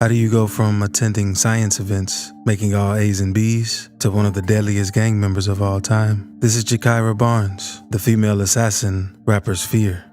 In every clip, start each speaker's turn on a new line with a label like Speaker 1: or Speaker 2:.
Speaker 1: How do you go from attending science events, making all A's and B's, to one of the deadliest gang members of all time? This is Jakira Barnes, the female assassin rappers fear.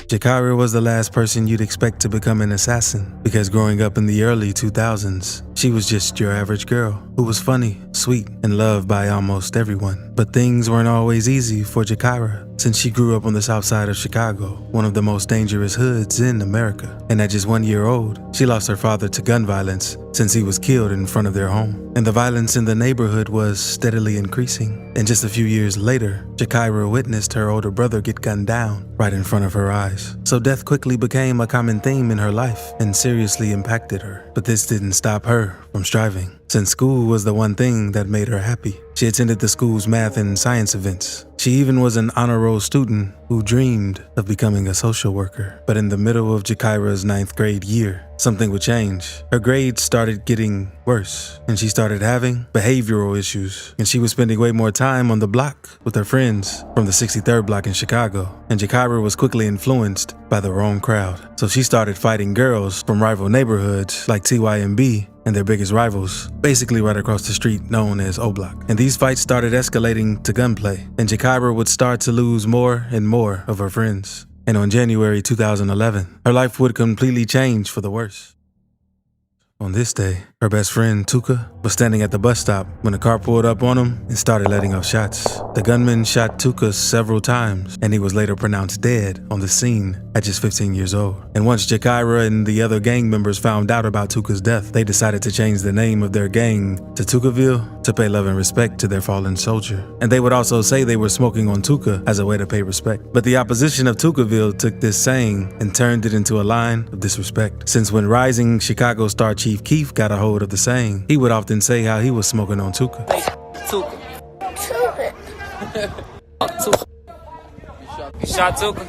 Speaker 1: Jakira was the last person you'd expect to become an assassin, because growing up in the early 2000s, she was just your average girl who was funny, sweet, and loved by almost everyone. But things weren't always easy for Jakira, since she grew up on the south side of Chicago, one of the most dangerous hoods in America. And at just 1 year old, she lost her father to gun violence since he was killed in front of their home. And the violence in the neighborhood was steadily increasing. And just a few years later, Jakira witnessed her older brother get gunned down right in front of her eyes. So death quickly became a common theme in her life and seriously impacted her. But this didn't stop her from striving, since school was the one thing that made her happy. She attended the school's math and science events. She even was an honor roll student who dreamed of becoming a social worker. But in the middle of Jakira's 9th grade year, something would change. Her grades started getting worse, and she started having behavioral issues. And she was spending way more time on the block with her friends from the 63rd block in Chicago. And Jakira was quickly influenced by the wrong crowd. So she started fighting girls from rival neighborhoods like TYMB and their biggest rivals, basically right across the street known as O Block. And these fights started escalating to gunplay, and Jakira would start to lose more and more of her friends. And on January 2011, her life would completely change for the worse. On this day, her best friend, Tuka, was standing at the bus stop when a car pulled up on him and started letting off shots. The gunman shot Tuka several times, and he was later pronounced dead on the scene at just 15 years old. And once Jakira and the other gang members found out about Tuka's death, they decided to change the name of their gang to Tukaville to pay love and respect to their fallen soldier. And they would also say they were smoking on Tuka as a way to pay respect. But the opposition of Tukaville took this saying and turned it into a line of disrespect. Since when rising Chicago star Chief Keef got a hold of the saying, he would often say how he was smoking on Tuka.
Speaker 2: Tuka.
Speaker 3: Tuka.
Speaker 2: You shot Tuka?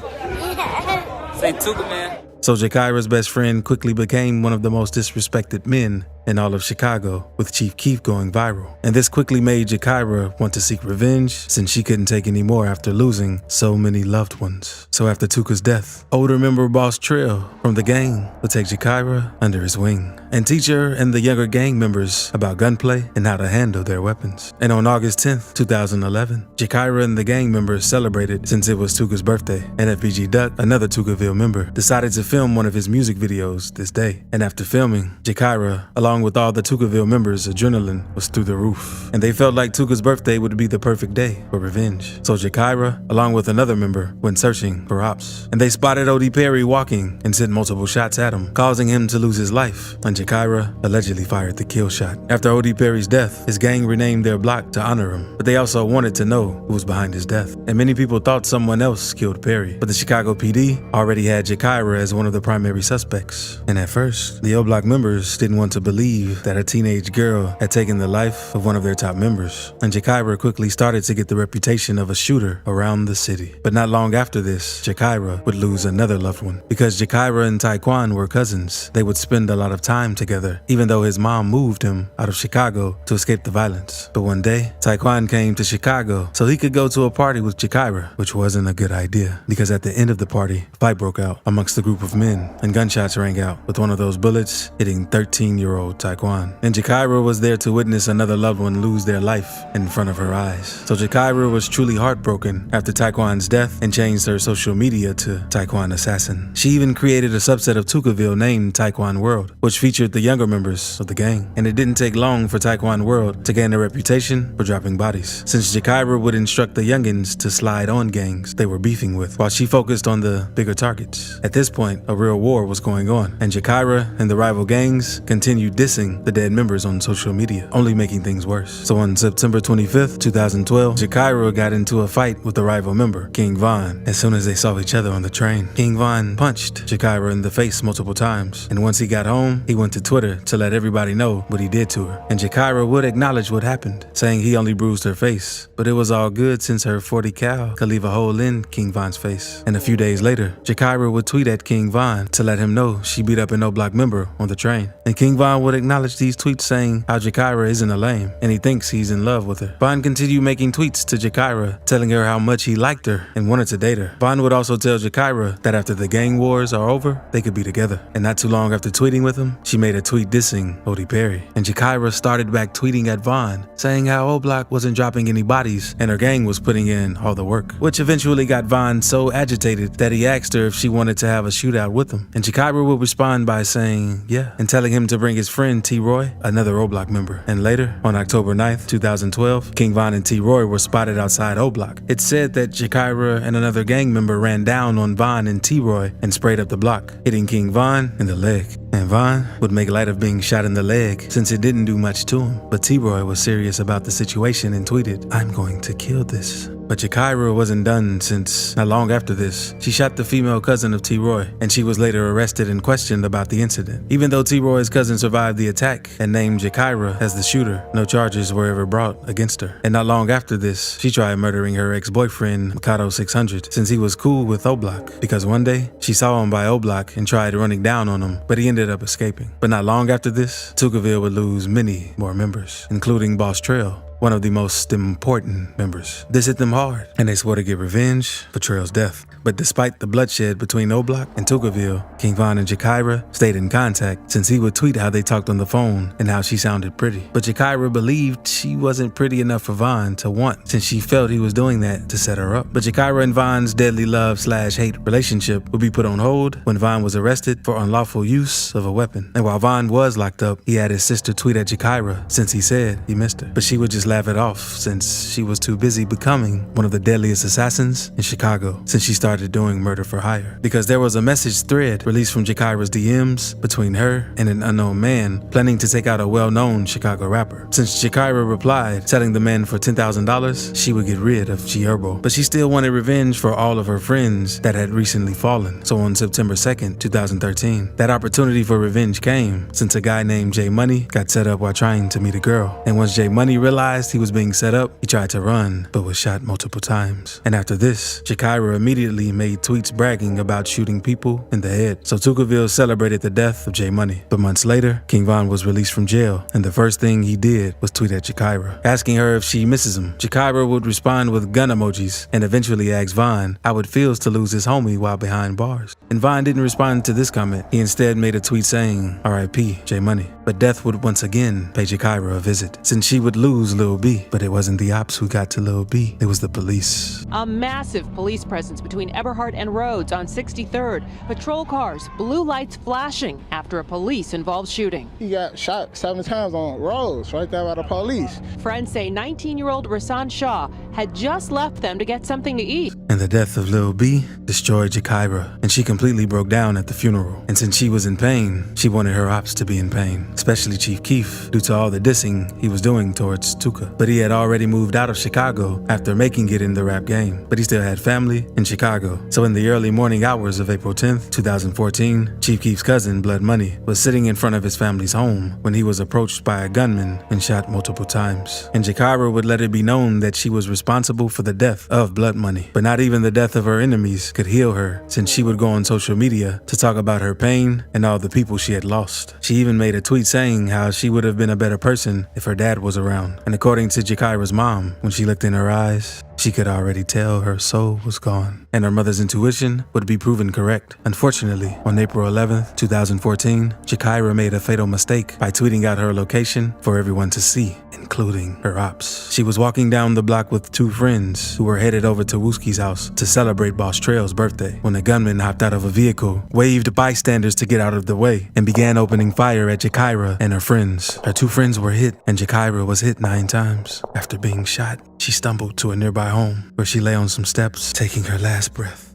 Speaker 2: Say Tuka, man.
Speaker 1: So Jakira's best friend quickly became one of the most disrespected men in all of Chicago, with Chief Keef going viral. And this quickly made Jakira want to seek revenge, since she couldn't take any more after losing so many loved ones. So after Tuka's death, older member Boss Trill from the gang would take Jakira under his wing and teach her and the younger gang members about gunplay and how to handle their weapons. And on August 10th, 2011, Jakira and the gang members celebrated since it was Tuka's birthday. And FBG Duck, another Tukaville member, decided to film one of his music videos this day. And after filming, Jakira, along with all the Tukaville members, adrenaline was through the roof. And they felt like Tuka's birthday would be the perfect day for revenge. So Jakira, along with another member, went searching for ops. And they spotted O.D. Perry walking and sent multiple shots at him, causing him to lose his life. And Jakira allegedly fired the kill shot. After O.D. Perry's death, his gang renamed their block to honor him. But they also wanted to know who was behind his death. And many people thought someone else killed Perry. But the Chicago PD already had Jakira as one of the primary suspects. And at first, the O Block members didn't want to believe that a teenage girl had taken the life of one of their top members. And Jakira quickly started to get the reputation of a shooter around the city. But not long after this, Jakira would lose another loved one. Because Jakira and Taekwon were cousins, they would spend a lot of time together, even though his mom moved him out of Chicago to escape the violence. But one day, Taekwon came to Chicago so he could go to a party with Jakira, which wasn't a good idea, because at the end of the party, a fight broke out amongst a group of men, and gunshots rang out, with one of those bullets hitting 13-year-old Taekwon. And Jakira was there to witness another loved one lose their life in front of her eyes. So Jakira was truly heartbroken after Taekwon's death and changed her social media to Taekwon Assassin. She even created a subset of Tukaville named Taekwon World, which featured the younger members of the gang. And it didn't take long for Taekwon World to gain a reputation for dropping bodies, since Jakira would instruct the youngins to slide on gangs they were beefing with, while she focused on the bigger targets. At this point, a real war was going on, and Jakira and the rival gangs continued dissing the dead members on social media, only making things worse. So on September 25th, 2012, Jakira got into a fight with a rival member, King Von. As soon as they saw each other on the train, King Von punched Jakira in the face multiple times, and once he got home, he went to Twitter to let everybody know what he did to her. And Jakira would acknowledge what happened, saying he only bruised her face, but it was all good since her 40 cal could leave a hole in King Von's face. And a few days later, Jakira would tweet at King Von to let him know she beat up an O Block member on the train. And King Von would would acknowledge these tweets saying how Jakira isn't a lame and he thinks he's in love with her. Vaughn continued making tweets to Jakira, telling her how much he liked her and wanted to date her. Vaughn would also tell Jakira that after the gang wars are over, they could be together. And not too long after tweeting with him, she made a tweet dissing Odie Perry. And Jakira started back tweeting at Vaughn, saying how O-Block wasn't dropping any bodies and her gang was putting in all the work, which eventually got Vaughn so agitated that he asked her if she wanted to have a shootout with him. And Jakira would respond by saying yeah, and telling him to bring his friend T-Roy, another O-Block member. And later, on October 9th, 2012, King Von and T-Roy were spotted outside O-Block. It's said that Jakira and another gang member ran down on Von and T-Roy and sprayed up the block, hitting King Von in the leg. And Von would make light of being shot in the leg since it didn't do much to him. But T-Roy was serious about the situation and tweeted, "I'm going to kill this." But Jakira wasn't done, since not long after this, she shot the female cousin of T-Roy, and she was later arrested and questioned about the incident. Even though T-Roy's cousin survived the attack and named Jakira as the shooter, no charges were ever brought against her. And not long after this, she tried murdering her ex-boyfriend, Mikado 600, since he was cool with O-Block, because one day, she saw him by O-Block and tried running down on him, but he ended up escaping. But not long after this, Tukaville would lose many more members, including Boss Trail, one of the most important members. This hit them hard, and they swore to get revenge for Trail's death. But despite the bloodshed between O-Block and Tukaville, King Von and Jakira stayed in contact, since he would tweet how they talked on the phone and how she sounded pretty. But Jakira believed she wasn't pretty enough for Von to want, since she felt he was doing that to set her up. But Jakira and Von's deadly love/hate relationship would be put on hold when Von was arrested for unlawful use of a weapon. And while Von was locked up, he had his sister tweet at Jakira, since he said he missed her. But she would just laugh it off, since she was too busy becoming one of the deadliest assassins in Chicago, since she started doing murder for hire. Because there was a message thread released from Jakira's DMs between her and an unknown man planning to take out a well-known Chicago rapper. Since Jakira replied, telling the man for $10,000 she would get rid of G Herbo, but she still wanted revenge for all of her friends that had recently fallen. So on September 2nd, 2013, that opportunity for revenge came, since a guy named J Money got set up while trying to meet a girl. And once J Money realized he was being set up, he tried to run, but was shot multiple times. And after this, Jakira immediately made tweets bragging about shooting people in the head. So Tukaville celebrated the death of J Money. But months later, King Von was released from jail, and the first thing he did was tweet at Jakira, asking her if she misses him. Jakira would respond with gun emojis, and eventually asked Von how it feels to lose his homie while behind bars. And Von didn't respond to this comment. He instead made a tweet saying, "R.I.P. J Money." But death would once again pay Jakira a visit, since she would lose Lil B. But it wasn't the ops who got to Lil B, it was the police.
Speaker 3: A massive police presence between Eberhard and Rhodes on 63rd. Patrol cars, blue lights flashing after a police-involved shooting.
Speaker 4: He got shot 7 times on Rhodes, right there by the police.
Speaker 3: Friends say 19-year-old Rasan Shah had just left them to get something to eat.
Speaker 1: And the death of Lil B destroyed Jakira, and she completely broke down at the funeral. And since she was in pain, she wanted her ops to be in pain, especially Chief Keef, due to all the dissing he was doing towards Tuka. But he had already moved out of Chicago after making it in the rap game, but he still had family in Chicago. So in the early morning hours of April 10th, 2014, Chief Keef's cousin, Blood Money, was sitting in front of his family's home when he was approached by a gunman and shot multiple times. And Jakira would let it be known that she was responsible for the death of Blood Money. But not even the death of her enemies could heal her, since she would go on social media to talk about her pain and all the people she had lost. She even made a tweet saying how she would have been a better person if her dad was around. And according to Jakira's mom, when she looked in her eyes, she could already tell her soul was gone. And her mother's intuition would be proven correct. Unfortunately, on April 11th, 2014, Jakira made a fatal mistake by tweeting out her location for everyone to see, including her ops. She was walking down the block with 2 friends who were headed over to Wooski's house to celebrate Boss Trail's birthday, when a gunman hopped out of a vehicle, waved bystanders to get out of the way, and began opening fire at Jakira and her friends. Her 2 friends were hit, and Jakira was hit 9 times. After being shot, she stumbled to a nearby home, where she lay on some steps, taking her last breath.